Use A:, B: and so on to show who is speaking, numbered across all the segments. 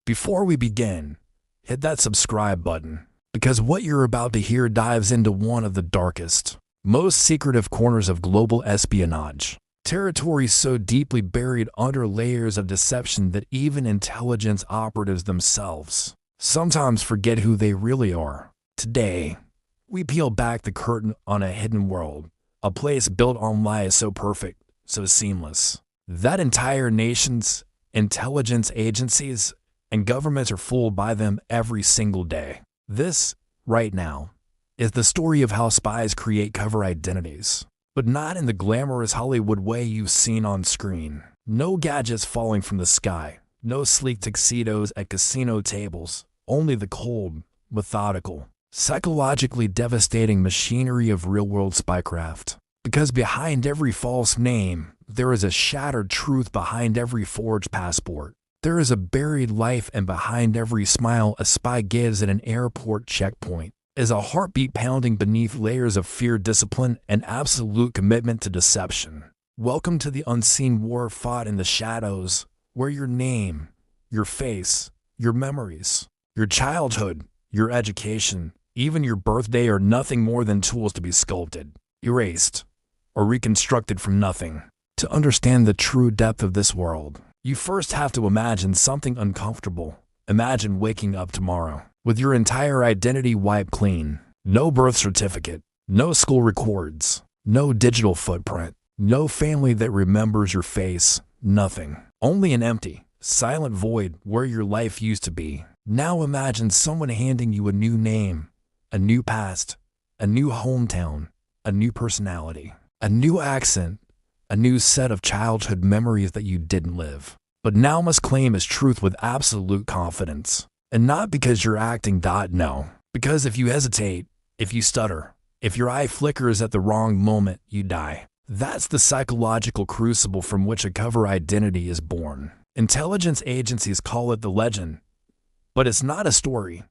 A: Before we begin, hit that subscribe button, because what you're about to hear dives into one of the darkest, most secretive corners of global espionage. Territories so deeply buried under layers of deception that even intelligence operatives themselves sometimes forget who they really are. Today, we peel back the curtain on a hidden world, a place built on lies so perfect, so seamless, that entire nations, intelligence agencies, and governments are fooled by them every single day. This, right now, is the story of how spies create cover identities, but not in the glamorous Hollywood way you've seen on screen. No gadgets falling from the sky, no sleek tuxedos at casino tables, only the cold, methodical, psychologically devastating machinery of real-world spycraft. Because behind every false name, there is a shattered truth. Behind every forged passport, there is a buried life, and behind every smile a spy gives at an airport checkpoint is a heartbeat pounding beneath layers of fear, discipline, and absolute commitment to deception. Welcome to the unseen war fought in the shadows, where your name, your face, your memories, your childhood, your education, even your birthday are nothing more than tools to be sculpted, erased, or reconstructed from nothing. To understand the true depth of this world, you first have to imagine something uncomfortable. Imagine waking up tomorrow with your entire identity wiped clean. No birth certificate, no school records, no digital footprint, no family that remembers your face, nothing. Only an empty, silent void where your life used to be. Now imagine someone handing you a new name, a new past, a new hometown, a new personality, a new accent, a new set of childhood memories that you didn't live, but now must claim as truth with absolute confidence. And not because you're acting. No, because if you hesitate, if you stutter, if your eye flickers at the wrong moment, you die. That's the psychological crucible from which a cover identity is born. Intelligence agencies call it the legend, but it's not a story.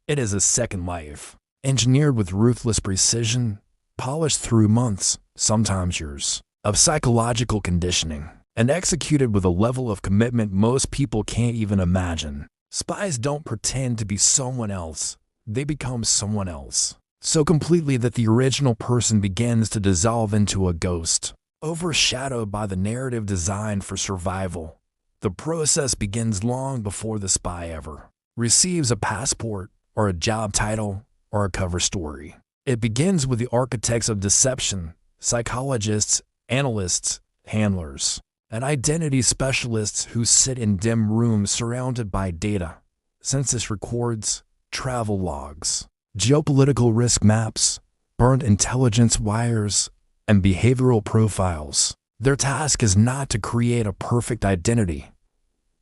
A: It is a second life, engineered with ruthless precision, polished through months, sometimes years, of psychological conditioning, and executed with a level of commitment most people can't even imagine. Spies don't pretend to be someone else, they become someone else, so completely that the original person begins to dissolve into a ghost, overshadowed by the narrative designed for survival. The process begins long before the spy ever receives a passport, or a job title, or a cover story. It begins with the architects of deception, psychologists, analysts, handlers, and identity specialists who sit in dim rooms surrounded by data, census records, travel logs, geopolitical risk maps, burned intelligence wires, and behavioral profiles. Their task is not to create a perfect identity,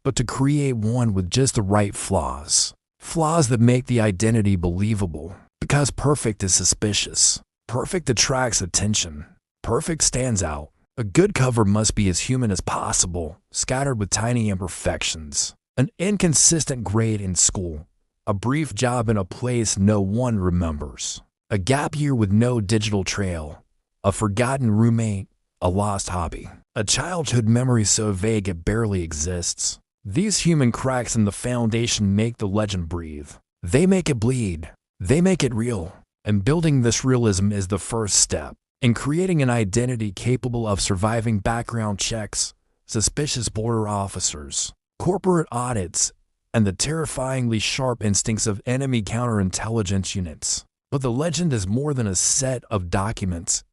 A: but to create one with just the right flaws. Flaws that make the identity believable, because perfect is suspicious. Perfect attracts attention. Perfect stands out. A good cover must be as human as possible, scattered with tiny imperfections. An inconsistent grade in school, a brief job in a place no one remembers, a gap year with no digital trail, a forgotten roommate, a lost hobby, a childhood memory so vague it barely exists. These human cracks in the foundation make the legend breathe. They make it bleed. They make it real. And building this realism is the first step in creating an identity capable of surviving background checks, suspicious border officers, corporate audits, and the terrifyingly sharp instincts of enemy counterintelligence units. But the legend is more than a set of documents.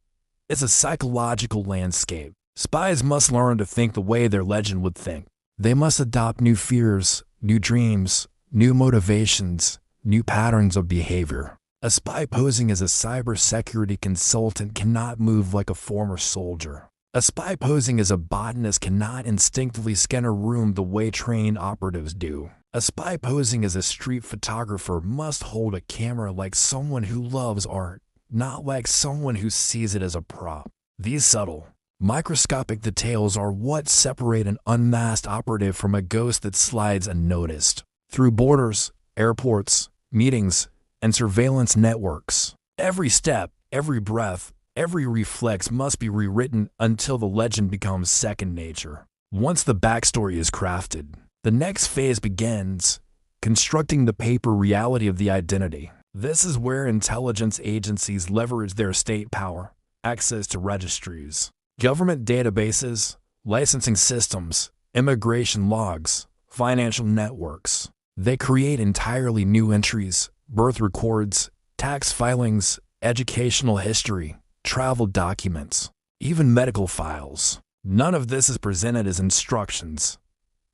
A: It's a psychological landscape. Spies must learn to think the way their legend would think. They must adopt new fears, new dreams, new motivations, new patterns of behavior. A spy posing as a cybersecurity consultant cannot move like a former soldier. A spy posing as a botanist cannot instinctively scan a room the way trained operatives do. A spy posing as a street photographer must hold a camera like someone who loves art, not like someone who sees it as a prop. These subtle, microscopic details are what separate an unmasked operative from a ghost that slides unnoticed through borders, airports, meetings, and surveillance networks. Every step, every breath, every reflex must be rewritten until the legend becomes second nature. Once the backstory is crafted, the next phase begins, constructing the paper reality of the identity. This is where intelligence agencies leverage their state power, access to registries, government databases, licensing systems, immigration logs, financial networks. They create entirely new entries, birth records, tax filings, educational history, travel documents, even medical files. None of this is presented as instructions.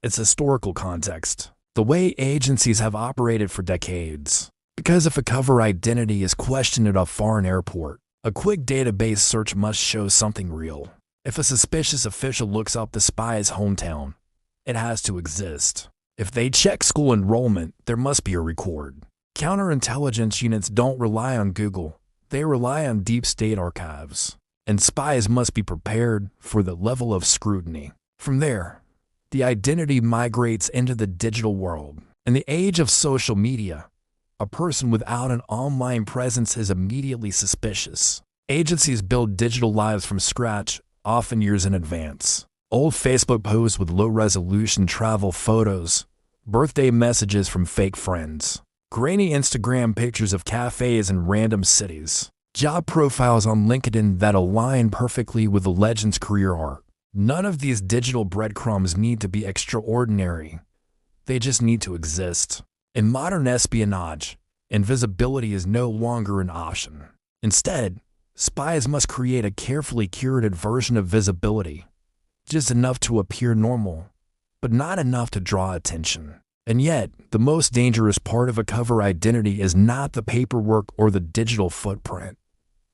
A: It's historical context, the way agencies have operated for decades. Because if a cover identity is questioned at a foreign airport, a quick database search must show something real. If a suspicious official looks up the spy's hometown, it has to exist. If they check school enrollment, there must be a record. Counterintelligence units don't rely on Google. They rely on deep state archives. And spies must be prepared for the level of scrutiny. From there, the identity migrates into the digital world. In the age of social media, a person without an online presence is immediately suspicious. Agencies build digital lives from scratch, often years in advance. Old Facebook posts with low-resolution travel photos, birthday messages from fake friends, grainy Instagram pictures of cafes in random cities, job profiles on LinkedIn that align perfectly with the legend's career arc. None of these digital breadcrumbs need to be extraordinary. They just need to exist. In modern espionage, invisibility is no longer an option. Instead, spies must create a carefully curated version of visibility, just enough to appear normal, but not enough to draw attention. And yet, the most dangerous part of a cover identity is not the paperwork or the digital footprint.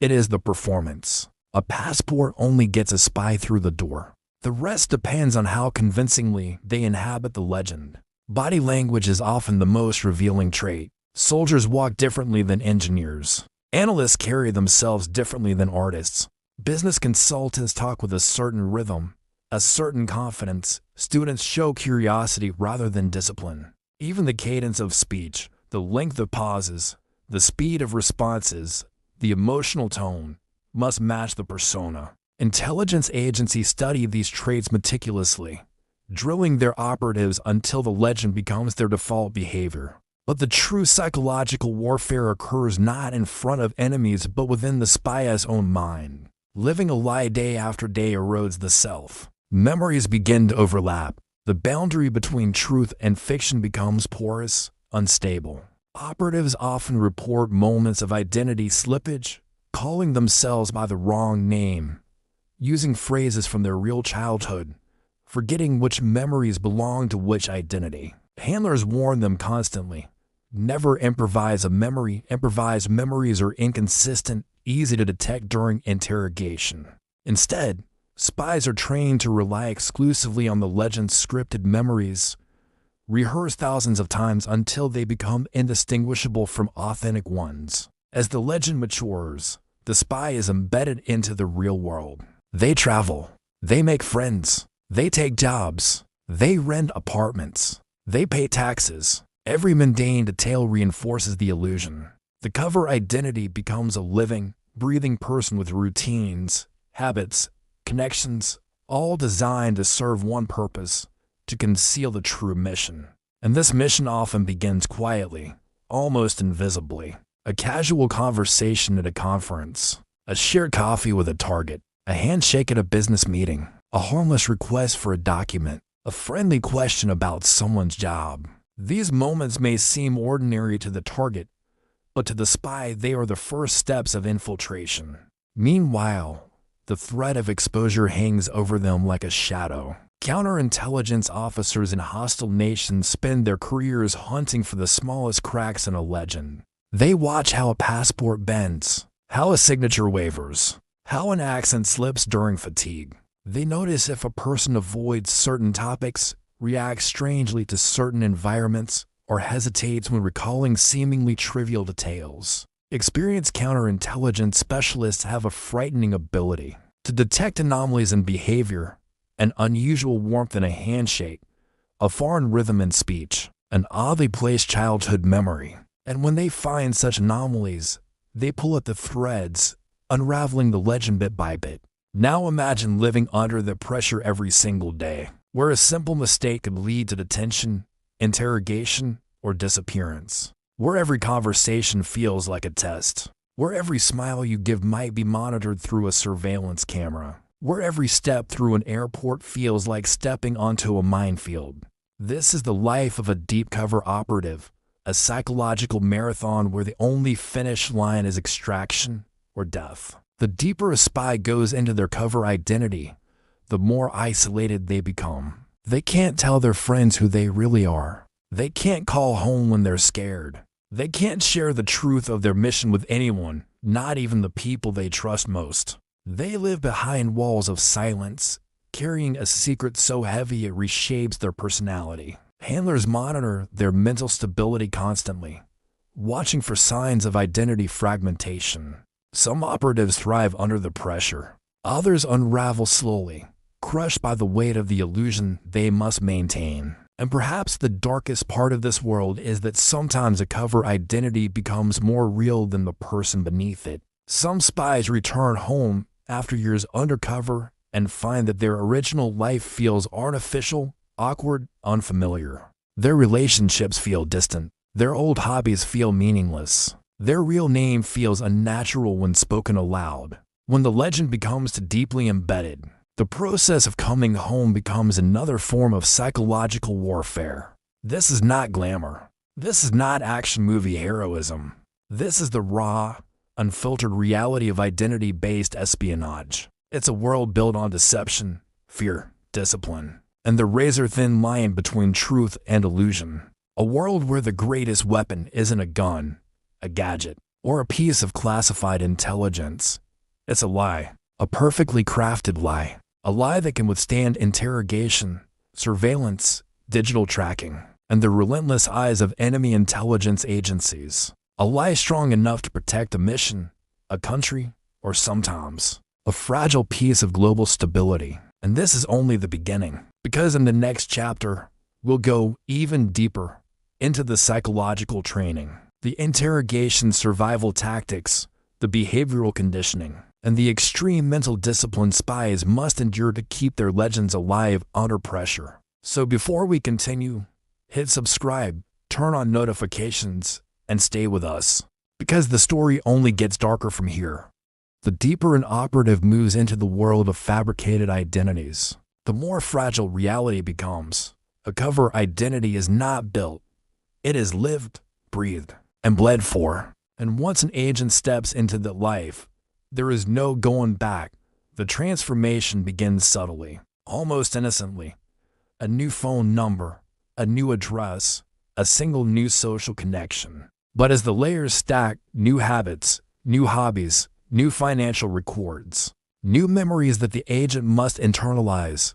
A: It is the performance. A passport only gets a spy through the door. The rest depends on how convincingly they inhabit the legend. Body language is often the most revealing trait. Soldiers walk differently than engineers. Analysts carry themselves differently than artists. Business consultants talk with a certain rhythm, a certain confidence. Students show curiosity rather than discipline. Even the cadence of speech, the length of pauses, the speed of responses, the emotional tone must match the persona. Intelligence agencies study these traits meticulously, drilling their operatives until the legend becomes their default behavior. But the true psychological warfare occurs not in front of enemies but within the spy's own mind. Living a lie day after day erodes the self. Memories begin to overlap. The boundary between truth and fiction becomes porous, unstable. Operatives often report moments of identity slippage, calling themselves by the wrong name, using phrases from their real childhood, forgetting which memories belong to which identity. Handlers warn them constantly. Never improvise a memory. Improvised memories are inconsistent, easy to detect during interrogation. Instead, spies are trained to rely exclusively on the legend's scripted memories, rehearse thousands of times until they become indistinguishable from authentic ones. As the legend matures, the spy is embedded into the real world. They travel. They make friends. They take jobs. They rent apartments. They pay taxes. Every mundane detail reinforces the illusion. The cover identity becomes a living, breathing person with routines, habits, connections, all designed to serve one purpose: to conceal the true mission. And this mission often begins quietly, almost invisibly. A casual conversation at a conference, a shared coffee with a target, a handshake at a business meeting, a harmless request for a document, a friendly question about someone's job. These moments may seem ordinary to the target, but to the spy they are the first steps of infiltration. Meanwhile, the threat of exposure hangs over them like a shadow. Counterintelligence officers in hostile nations spend their careers hunting for the smallest cracks in a legend. They watch how a passport bends, how a signature wavers, how an accent slips during fatigue. They notice if a person avoids certain topics, reacts strangely to certain environments, or hesitates when recalling seemingly trivial details. Experienced counterintelligence specialists have a frightening ability to detect anomalies in behavior, an unusual warmth in a handshake, a foreign rhythm in speech, an oddly placed childhood memory. And when they find such anomalies, they pull at the threads, unraveling the legend bit by bit. Now imagine living under the pressure every single day, where a simple mistake could lead to detention, interrogation, or disappearance. Where every conversation feels like a test. Where every smile you give might be monitored through a surveillance camera. Where every step through an airport feels like stepping onto a minefield. This is the life of a deep cover operative, a psychological marathon where the only finish line is extraction or death. The deeper a spy goes into their cover identity, the more isolated they become. They can't tell their friends who they really are. They can't call home when they're scared. They can't share the truth of their mission with anyone, not even the people they trust most. They live behind walls of silence, carrying a secret so heavy it reshapes their personality. Handlers monitor their mental stability constantly, watching for signs of identity fragmentation. Some operatives thrive under the pressure. Others unravel slowly, crushed by the weight of the illusion they must maintain. And perhaps the darkest part of this world is that sometimes a cover identity becomes more real than the person beneath it. Some spies return home after years undercover and find that their original life feels artificial, awkward, unfamiliar. Their relationships feel distant. Their old hobbies feel meaningless. Their real name feels unnatural when spoken aloud. When the legend becomes too deeply embedded, the process of coming home becomes another form of psychological warfare. This is not glamour. This is not action movie heroism. This is the raw, unfiltered reality of identity-based espionage. It's a world built on deception, fear, discipline, and the razor-thin line between truth and illusion. A world where the greatest weapon isn't a gun, a gadget, or a piece of classified intelligence. It's a lie, a perfectly crafted lie. A lie that can withstand interrogation, surveillance, digital tracking, and the relentless eyes of enemy intelligence agencies. A lie strong enough to protect a mission, a country, or sometimes a fragile piece of global stability. And this is only the beginning, because in the next chapter, we'll go even deeper into the psychological training, the interrogation survival tactics, the behavioral conditioning, and the extreme mental discipline spies must endure to keep their legends alive under pressure. So before we continue, hit subscribe, turn on notifications, and stay with us, because the story only gets darker from here. The deeper an operative moves into the world of fabricated identities, the more fragile reality becomes. A cover identity is not built. It is lived, breathed, and bled for. And once an agent steps into the life, there is no going back. The transformation begins subtly, almost innocently. A new phone number, a new address, a single new social connection. But as the layers stack, new habits, new hobbies, new financial records, new memories that the agent must internalize,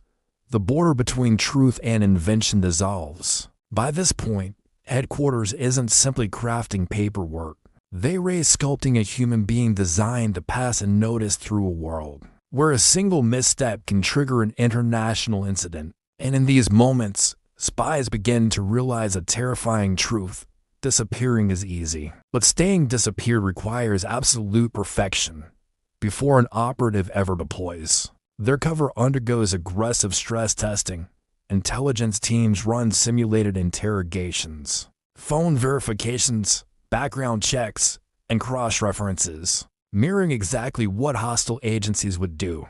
A: the border between truth and invention dissolves. By this point, headquarters isn't simply crafting paperwork. They raise sculpting a human being designed to pass unnoticed through a world where a single misstep can trigger an international incident. And in these moments, spies begin to realize a terrifying truth. Disappearing is easy, but staying disappeared requires absolute perfection before an operative ever deploys. Their cover undergoes aggressive stress testing. Intelligence teams run simulated interrogations, phone verifications, background checks, and cross-references, mirroring exactly what hostile agencies would do.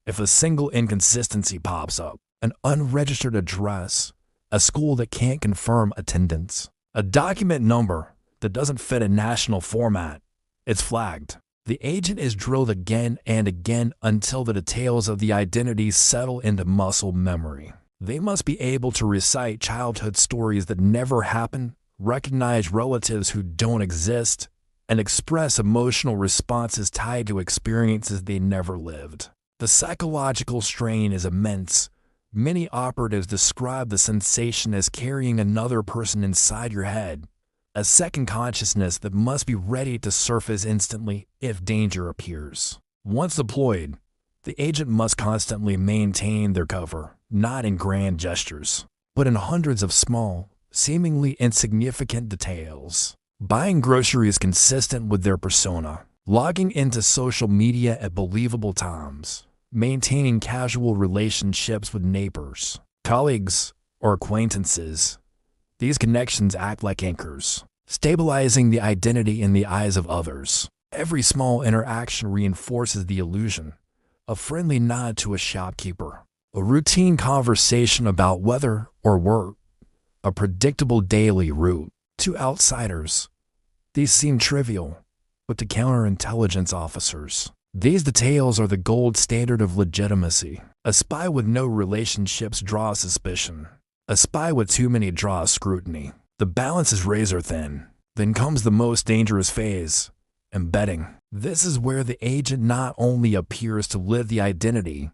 A: If a single inconsistency pops up, an unregistered address, a school that can't confirm attendance, a document number that doesn't fit a national format, it's flagged. The agent is drilled again and again until the details of the identity settle into muscle memory. They must be able to recite childhood stories that never happened, recognize relatives who don't exist, and express emotional responses tied to experiences they never lived. The psychological strain is immense. Many operatives describe the sensation as carrying another person inside your head, a second consciousness that must be ready to surface instantly if danger appears. Once deployed, the agent must constantly maintain their cover, not in grand gestures, but in hundreds of small, seemingly insignificant details. Buying groceries consistent with their persona, logging into social media at believable times, maintaining casual relationships with neighbors, colleagues, or acquaintances. These connections act like anchors, stabilizing the identity in the eyes of others. Every small interaction reinforces the illusion. A friendly nod to a shopkeeper, a routine conversation about weather or work, a predictable daily route. To outsiders, these seem trivial, but to counterintelligence officers, these details are the gold standard of legitimacy. A spy with no relationships draws suspicion. A spy with too many draws scrutiny. The balance is razor thin. Then comes the most dangerous phase, embedding. This is where the agent not only appears to live the identity,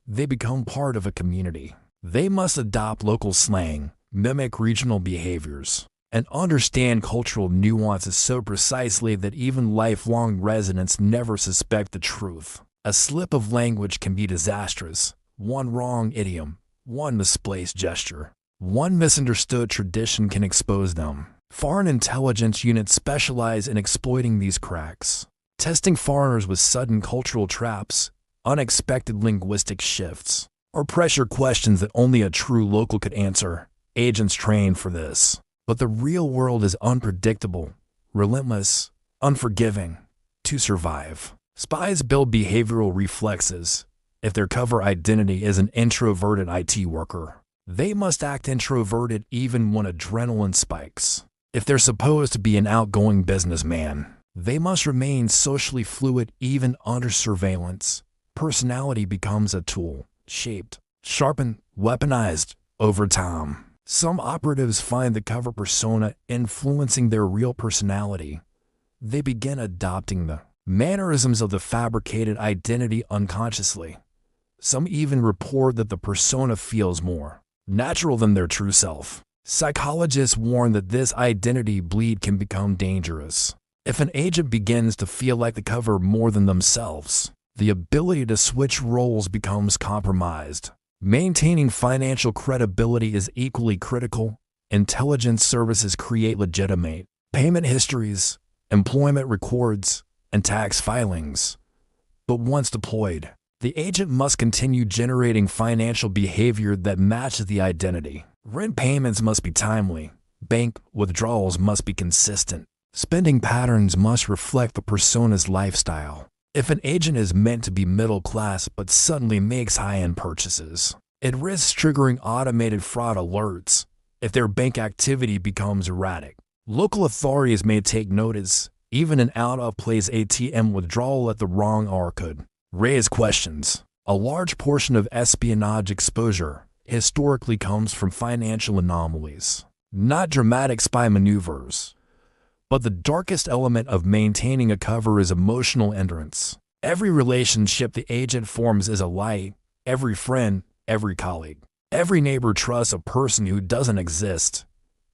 A: they become part of a community. They must adopt local slang, mimic regional behaviors, and understand cultural nuances so precisely that even lifelong residents never suspect the truth. A slip of language can be disastrous. One wrong idiom, one misplaced gesture, one misunderstood tradition can expose them. Foreign intelligence units specialize in exploiting these cracks, testing foreigners with sudden cultural traps, unexpected linguistic shifts, or pressure questions that only a true local could answer. Agents train for this. But the real world is unpredictable, relentless, unforgiving. To survive, spies build behavioral reflexes. If their cover identity is an introverted IT worker, they must act introverted even when adrenaline spikes. If they're supposed to be an outgoing businessman, they must remain socially fluid even under surveillance. Personality becomes a tool, shaped, sharpened, weaponized over time. Some operatives find the cover persona influencing their real personality. They begin adopting the mannerisms of the fabricated identity unconsciously. Some even report that the persona feels more natural than their true self. Psychologists warn that this identity bleed can become dangerous. If an agent begins to feel like the cover more than themselves, the ability to switch roles becomes compromised. Maintaining financial credibility is equally critical. Intelligence services create legitimate payment histories, employment records, and tax filings. But once deployed, the agent must continue generating financial behavior that matches the identity. Rent payments must be timely. Bank withdrawals must be consistent. Spending patterns must reflect the persona's lifestyle. If an agent is meant to be middle class but suddenly makes high-end purchases, it risks triggering automated fraud alerts. If their bank activity becomes erratic, local authorities may take notice. Even an out-of-place ATM withdrawal at the wrong hour could raise questions. A large portion of espionage exposure historically comes from financial anomalies, not dramatic spy maneuvers. But the darkest element of maintaining a cover is emotional endurance. Every relationship the agent forms is a lie. Every friend, every colleague, every neighbor trusts a person who doesn't exist.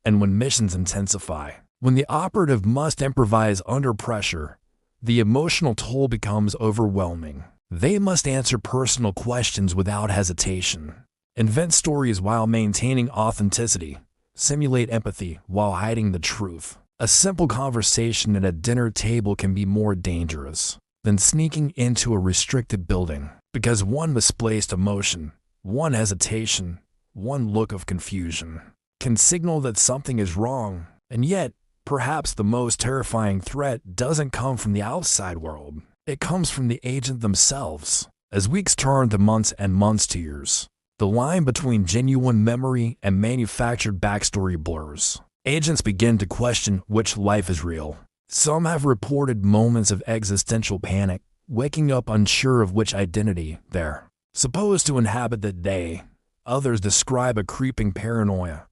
A: And when missions intensify, when the operative must improvise under pressure, the emotional toll becomes overwhelming. They must answer personal questions without hesitation, invent stories while maintaining authenticity, simulate empathy while hiding the truth. A simple conversation at a dinner table can be more dangerous than sneaking into a restricted building, because one misplaced emotion, one hesitation, one look of confusion can signal that something is wrong. And yet, perhaps the most terrifying threat doesn't come from the outside world. It comes from the agent themselves. As weeks turn to months and months to years, the line between genuine memory and manufactured backstory blurs. Agents begin to question which life is real. Some have reported moments of existential panic, waking up unsure of which identity they're supposed to inhabit that day. Others describe a creeping paranoia,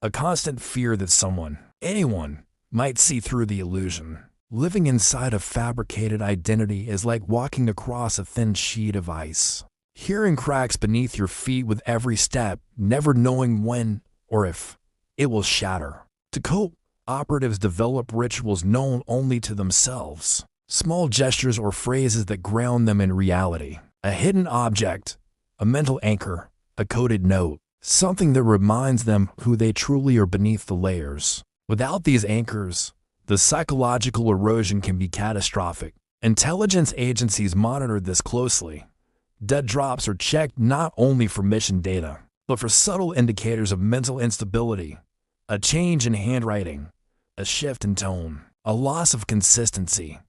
A: a constant fear that someone, anyone, might see through the illusion. Living inside a fabricated identity is like walking across a thin sheet of ice, hearing cracks beneath your feet with every step, never knowing when or if it will shatter. To cope, operatives develop rituals known only to themselves, small gestures or phrases that ground them in reality. A hidden object, a mental anchor, a coded note, something that reminds them who they truly are beneath the layers. Without these anchors, the psychological erosion can be catastrophic. Intelligence agencies monitor this closely. Dead drops are checked not only for mission data, but for subtle indicators of mental instability. A change in handwriting, a shift in tone, a loss of consistency.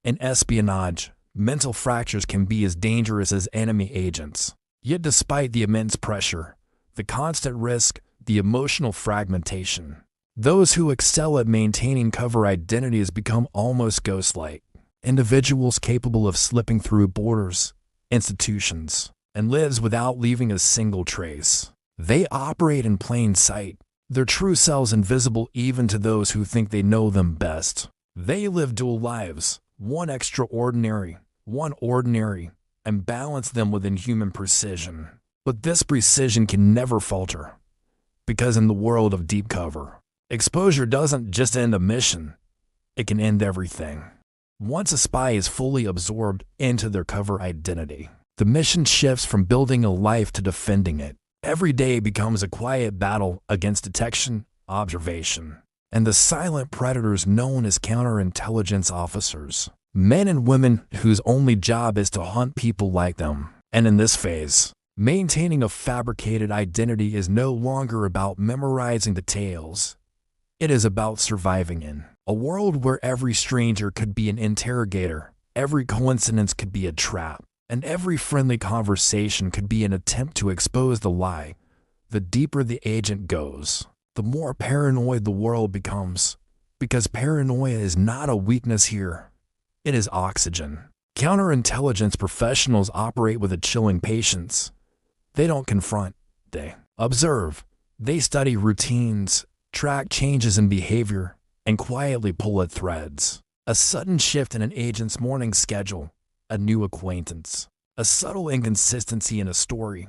A: In espionage, mental fractures can be as dangerous as enemy agents. Yet despite the immense pressure, the constant risk, the emotional fragmentation, those who excel at maintaining cover identities become almost ghost-like, individuals capable of slipping through borders, institutions, and lives without leaving a single trace. They operate in plain sight, their true selves invisible even to those who think they know them best. They live dual lives, one extraordinary, one ordinary, and balance them with inhuman precision. But this precision can never falter, because in the world of deep cover, exposure doesn't just end a mission, it can end everything. Once a spy is fully absorbed into their cover identity, the mission shifts from building a life to defending it. Every day becomes a quiet battle against detection, observation, and the silent predators known as counterintelligence officers. Men and women whose only job is to hunt people like them. And in this phase, maintaining a fabricated identity is no longer about memorizing the tales. It is about surviving in a world where every stranger could be an interrogator, every coincidence could be a trap, and every friendly conversation could be an attempt to expose the lie. The deeper the agent goes, the more paranoid the world becomes, because paranoia is not a weakness here. It is oxygen. Counterintelligence professionals operate with a chilling patience. They don't confront, they observe. They study routines, track changes in behavior, and quietly pull at threads. A sudden shift in an agent's morning schedule, a new acquaintance, a subtle inconsistency in a story.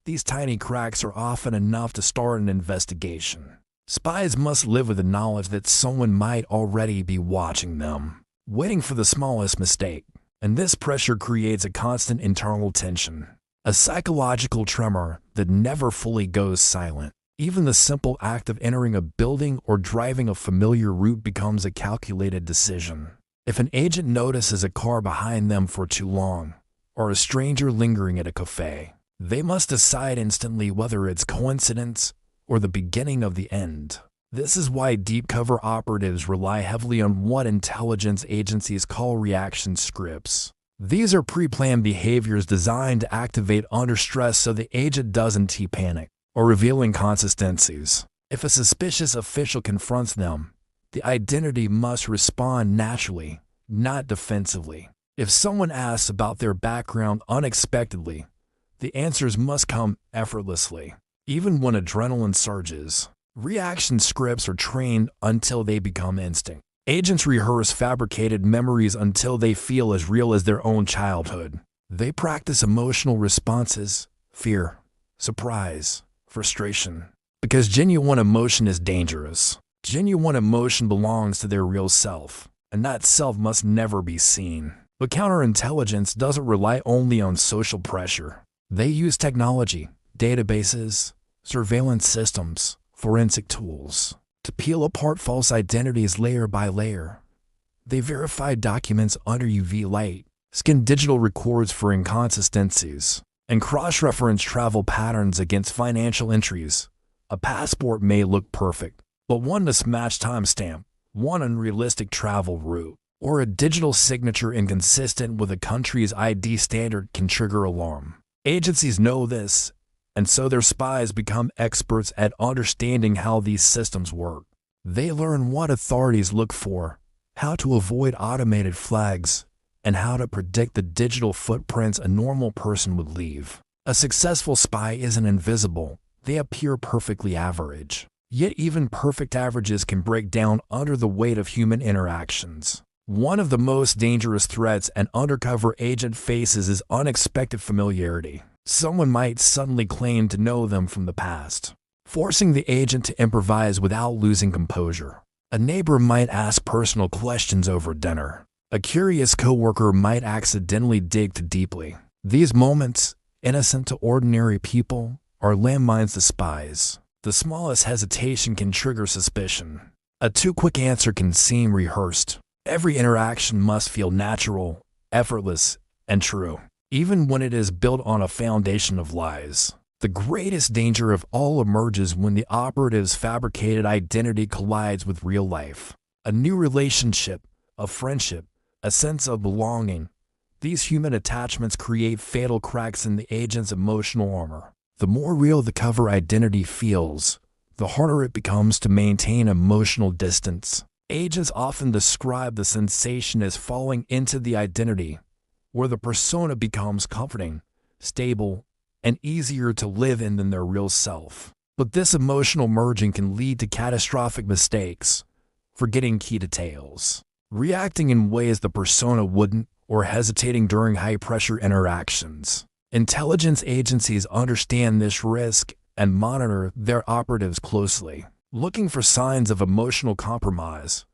A: These tiny cracks are often enough to start an investigation. Spies must live with the knowledge that someone might already be watching them, waiting for the smallest mistake. And this pressure creates a constant internal tension, a psychological tremor that never fully goes silent. Even the simple act of entering a building or driving a familiar route becomes a calculated decision. If an agent notices a car behind them for too long, or a stranger lingering at a cafe, they must decide instantly whether it's coincidence or the beginning of the end. This is why deep cover operatives rely heavily on what intelligence agencies call reaction scripts. These are pre-planned behaviors designed to activate under stress so the agent doesn't panic or reveal inconsistencies. If a suspicious official confronts them, the identity must respond naturally, not defensively. If someone asks about their background unexpectedly, the answers must come effortlessly, even when adrenaline surges. Reaction scripts are trained until they become instinct. Agents rehearse fabricated memories until they feel as real as their own childhood. They practice emotional responses, fear, surprise, frustration. Because genuine emotion is dangerous. Genuine emotion belongs to their real self, and that self must never be seen. But counterintelligence doesn't rely only on social pressure. They use technology, databases, surveillance systems, forensic tools to peel apart false identities layer by layer. They verify documents under UV light, scan digital records for inconsistencies, and cross-reference travel patterns against financial entries. A passport may look perfect, but one mismatched timestamp, one unrealistic travel route, or a digital signature inconsistent with a country's ID standard can trigger alarm. Agencies know this, and so their spies become experts at understanding how these systems work. They learn what authorities look for, how to avoid automated flags, and how to predict the digital footprints a normal person would leave. A successful spy isn't invisible. They appear perfectly average. Yet even perfect averages can break down under the weight of human interactions. One of the most dangerous threats an undercover agent faces is unexpected familiarity. Someone might suddenly claim to know them from the past, forcing the agent to improvise without losing composure. A neighbor might ask personal questions over dinner. A curious coworker might accidentally dig too deeply. These moments, innocent to ordinary people, are landmines to spies. The smallest hesitation can trigger suspicion. A too quick answer can seem rehearsed. Every interaction must feel natural, effortless, and true, even when it is built on a foundation of lies. The greatest danger of all emerges when the operative's fabricated identity collides with real life. A new relationship, a friendship, a sense of belonging. These human attachments create fatal cracks in the agent's emotional armor. The more real the cover identity feels, the harder it becomes to maintain emotional distance. Agents often describe the sensation as falling into the identity, where the persona becomes comforting, stable, and easier to live in than their real self. But this emotional merging can lead to catastrophic mistakes, forgetting key details, reacting in ways the persona wouldn't, or hesitating during high-pressure interactions. Intelligence agencies understand this risk and monitor their operatives closely, looking for signs of emotional compromise.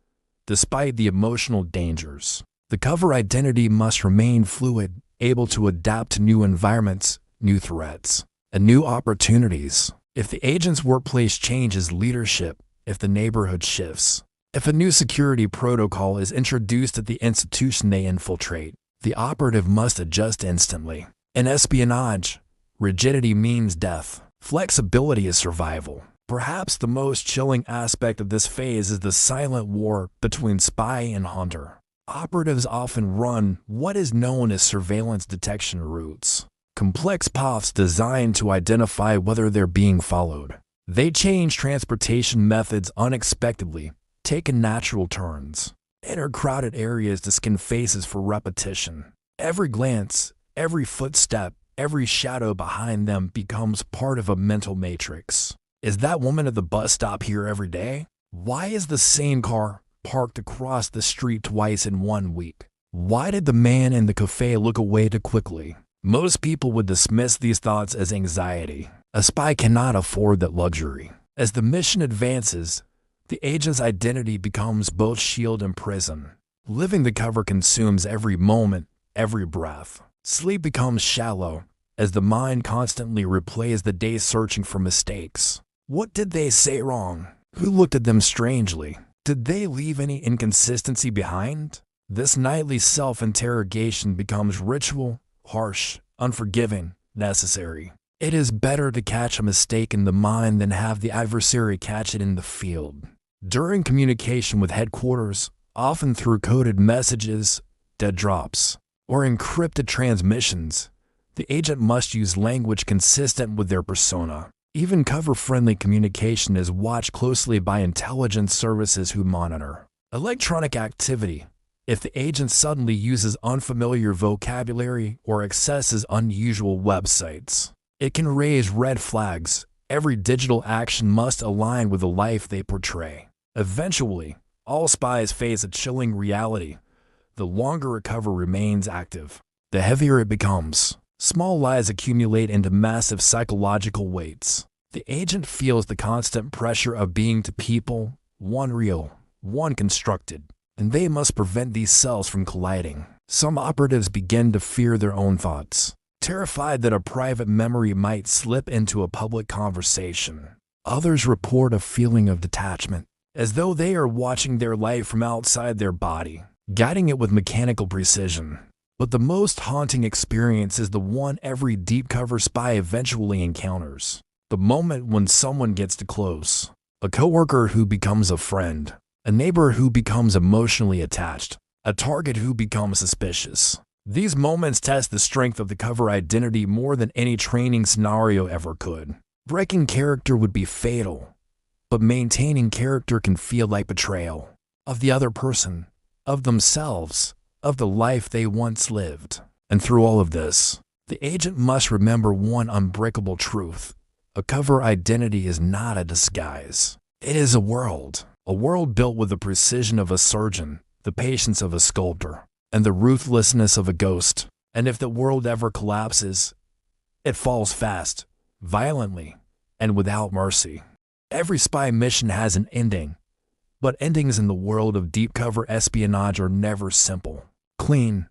A: Despite the emotional dangers, the cover identity must remain fluid, able to adapt to new environments, new threats, and new opportunities. If the agent's workplace changes leadership, if the neighborhood shifts, if a new security protocol is introduced at the institution they infiltrate, the operative must adjust instantly. In espionage, rigidity means death. Flexibility is survival. Perhaps the most chilling aspect of this phase is the silent war between spy and hunter. Operatives often run what is known as surveillance detection routes, complex paths designed to identify whether they're being followed. They change transportation methods unexpectedly, take unnatural turns, enter crowded areas to scan faces for repetition. Every glance, every footstep, every shadow behind them becomes part of a mental matrix. Is that woman at the bus stop here every day? Why is the same car parked across the street twice in 1 week? Why did the man in the cafe look away too quickly? Most people would dismiss these thoughts as anxiety. A spy cannot afford that luxury. As the mission advances, the agent's identity becomes both shield and prison. Living the cover consumes every moment, every breath. Sleep becomes shallow, as the mind constantly replays the day searching for mistakes. What did they say wrong? Who looked at them strangely? Did they leave any inconsistency behind? This nightly self-interrogation becomes ritual, harsh, unforgiving, necessary. It is better to catch a mistake in the mind than have the adversary catch it in the field. During communication with headquarters, often through coded messages, dead drops, or encrypted transmissions, the agent must use language consistent with their persona. Even cover-friendly communication is watched closely by intelligence services who monitor electronic activity. If the agent suddenly uses unfamiliar vocabulary or accesses unusual websites, it can raise red flags. Every digital action must align with the life they portray. Eventually, all spies face a chilling reality. The longer a cover remains active, the heavier it becomes. Small lies accumulate into massive psychological weights. The agent feels the constant pressure of being to people, one real, one constructed, and they must prevent these cells from colliding. Some operatives begin to fear their own thoughts, terrified that a private memory might slip into a public conversation. Others report a feeling of detachment, as though they are watching their life from outside their body, guiding it with mechanical precision. But the most haunting experience is the one every deep cover spy eventually encounters. The moment when someone gets too close. A coworker who becomes a friend. A neighbor who becomes emotionally attached. A target who becomes suspicious. These moments test the strength of the cover identity more than any training scenario ever could. Breaking character would be fatal, but maintaining character can feel like betrayal of the other person, of themselves, of the life they once lived. And through all of this, the agent must remember one unbreakable truth. A cover identity is not a disguise. It is a world built with the precision of a surgeon, the patience of a sculptor, and the ruthlessness of a ghost. And if the world ever collapses, it falls fast, violently, and without mercy. Every spy mission has an ending, but endings in the world of deep cover espionage are never simple, clean,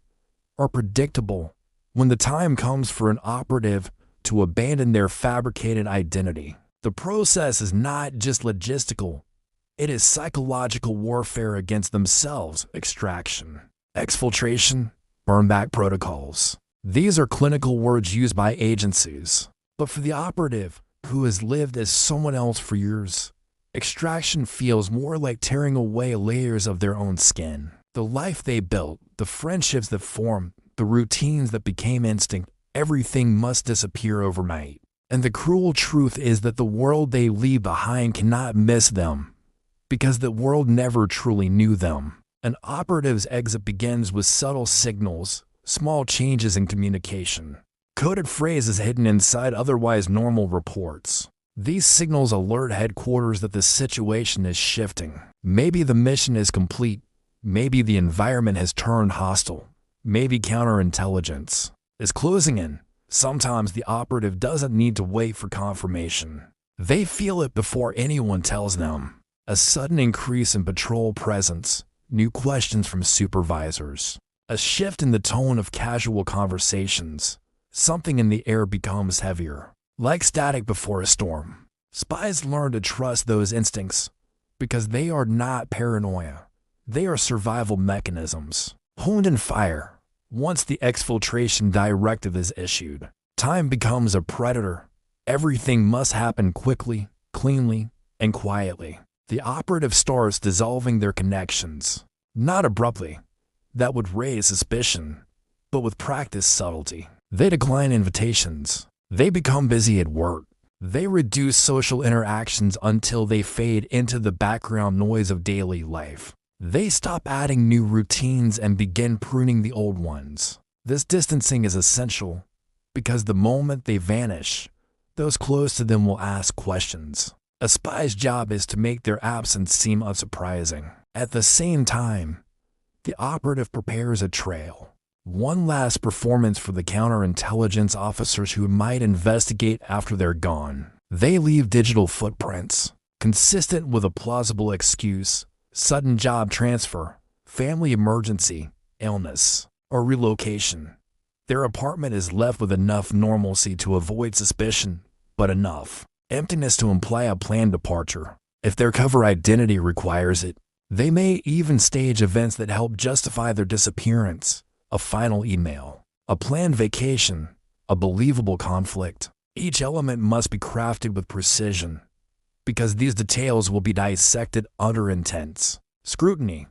A: or predictable. When the time comes for an operative to abandon their fabricated identity, the process is not just logistical, it is psychological warfare against themselves. Extraction, exfiltration, burnback protocols. These are clinical words used by agencies. But for the operative, who has lived as someone else for years, extraction feels more like tearing away layers of their own skin. The life they built, the friendships that formed, the routines that became instinct, everything must disappear overnight. And the cruel truth is that the world they leave behind cannot miss them, because the world never truly knew them. An operative's exit begins with subtle signals, small changes in communication, coded phrases hidden inside otherwise normal reports. These signals alert headquarters that the situation is shifting. Maybe the mission is complete. Maybe the environment has turned hostile. Maybe counterintelligence is closing in. Sometimes the operative doesn't need to wait for confirmation. They feel it before anyone tells them. A sudden increase in patrol presence, new questions from supervisors, a shift in the tone of casual conversations. Something in the air becomes heavier, like static before a storm. Spies learn to trust those instincts because they are not paranoia. They are survival mechanisms, honed in fire. Once the exfiltration directive is issued, time becomes a predator. Everything must happen quickly, cleanly, and quietly. The operative starts dissolving their connections, not abruptly. That would raise suspicion, but with practiced subtlety. They decline invitations. They become busy at work. They reduce social interactions until they fade into the background noise of daily life. They stop adding new routines and begin pruning the old ones. This distancing is essential because the moment they vanish, those close to them will ask questions. A spy's job is to make their absence seem unsurprising. At the same time, the operative prepares a trail. One last performance for the counterintelligence officers who might investigate after they're gone. They leave digital footprints, consistent with a plausible excuse: sudden job transfer, family emergency, illness, or relocation. Their apartment is left with enough normalcy to avoid suspicion, but enough emptiness to imply a planned departure. If their cover identity requires it, they may even stage events that help justify their disappearance: a final email, a planned vacation, a believable conflict. Each element must be crafted with precision, because these details will be dissected under intense scrutiny.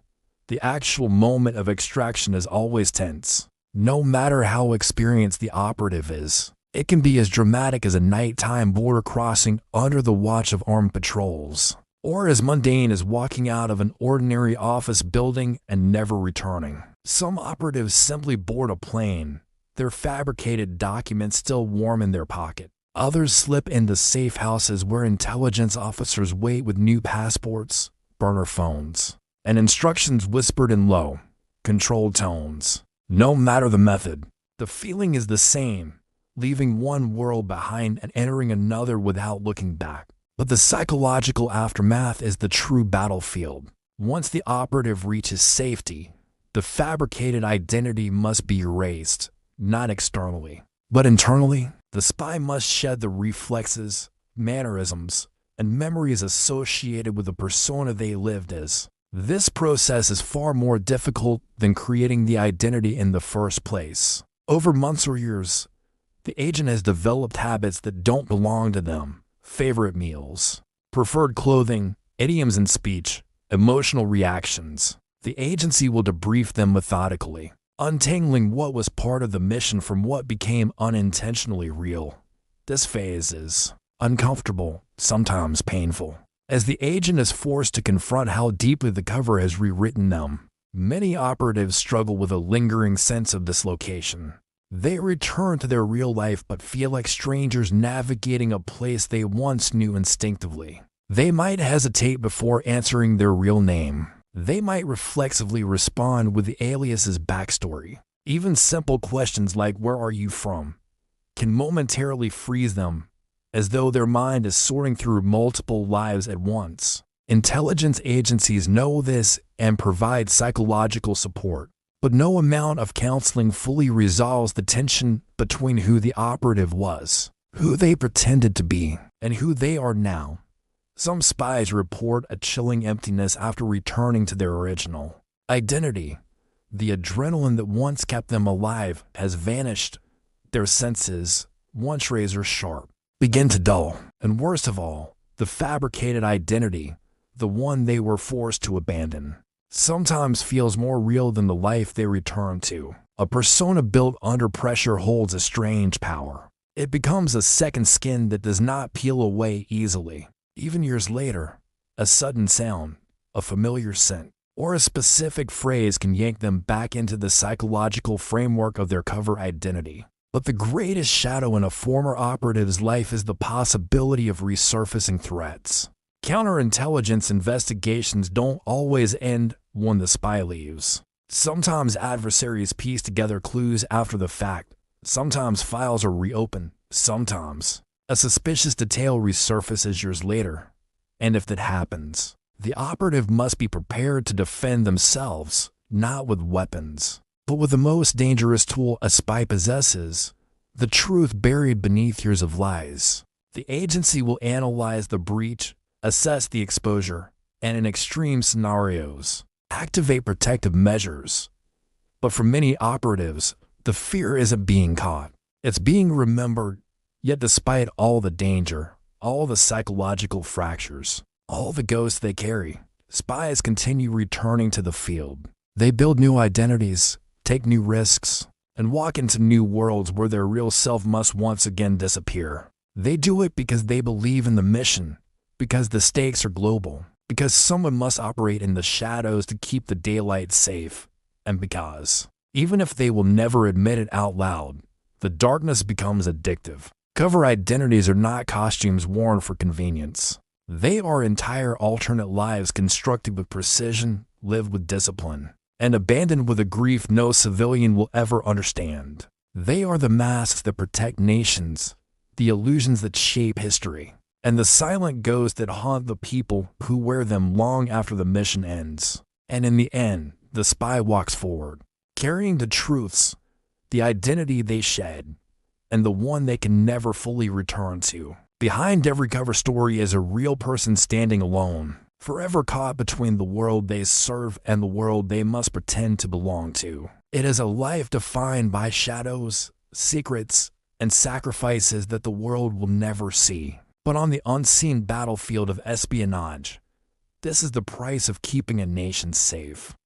A: The actual moment of extraction is always tense. No matter how experienced the operative is, it can be as dramatic as a nighttime border crossing under the watch of armed patrols, or as mundane as walking out of an ordinary office building and never returning. Some operatives simply board a plane, their fabricated documents still warm in their pocket. Others slip into safe houses where intelligence officers wait with new passports, burner phones, and instructions whispered in low, controlled tones. No matter the method, the feeling is the same: leaving one world behind and entering another without looking back. But the psychological aftermath is the true battlefield. Once the operative reaches safety, the fabricated identity must be erased, not externally, but internally. The spy must shed the reflexes, mannerisms, and memories associated with the persona they lived as. This process is far more difficult than creating the identity in the first place. Over months or years, the agent has developed habits that don't belong to them: favorite meals, preferred clothing, idioms in speech, emotional reactions. The agency will debrief them methodically, untangling what was part of the mission from what became unintentionally real. This phase is uncomfortable, sometimes painful, as the agent is forced to confront how deeply the cover has rewritten them. Many operatives struggle with a lingering sense of dislocation. They return to their real life but feel like strangers navigating a place they once knew instinctively. They might hesitate before answering their real name. They might reflexively respond with the alias's backstory. Even simple questions like "where are you from?" can momentarily freeze them, as though their mind is sorting through multiple lives at once. Intelligence agencies know this and provide psychological support, but no amount of counseling fully resolves the tension between who the operative was, who they pretended to be, and who they are now. Some spies report a chilling emptiness after returning to their original identity. The adrenaline that once kept them alive has vanished. Their senses, once razor sharp, begin to dull. And worst of all, the fabricated identity, the one they were forced to abandon, sometimes feels more real than the life they return to. A persona built under pressure holds a strange power. It becomes a second skin that does not peel away easily. Even years later, a sudden sound, a familiar scent, or a specific phrase can yank them back into the psychological framework of their cover identity. But the greatest shadow in a former operative's life is the possibility of resurfacing threats. Counterintelligence investigations don't always end when the spy leaves. Sometimes adversaries piece together clues after the fact. Sometimes files are reopened. Sometimes a suspicious detail resurfaces years later. And if that happens, the operative must be prepared to defend themselves, not with weapons, but with the most dangerous tool a spy possesses: the truth buried beneath years of lies. The agency will analyze the breach, assess the exposure, and in extreme scenarios, activate protective measures. But for many operatives, the fear isn't being caught. It's being remembered. Yet despite all the danger, all the psychological fractures, all the ghosts they carry, spies continue returning to the field. They build new identities, take new risks, and walk into new worlds where their real self must once again disappear. They do it because they believe in the mission, because the stakes are global, because someone must operate in the shadows to keep the daylight safe, and because, even if they will never admit it out loud, the darkness becomes addictive. Cover identities are not costumes worn for convenience. They are entire alternate lives constructed with precision, lived with discipline, and abandoned with a grief no civilian will ever understand. They are the masks that protect nations, the illusions that shape history, and the silent ghosts that haunt the people who wear them long after the mission ends. And in the end, the spy walks forward, carrying the truths, the identity they shed, and the one they can never fully return to. Behind every cover story is a real person standing alone, forever caught between the world they serve and the world they must pretend to belong to. It is a life defined by shadows, secrets, and sacrifices that the world will never see. But on the unseen battlefield of espionage, this is the price of keeping a nation safe.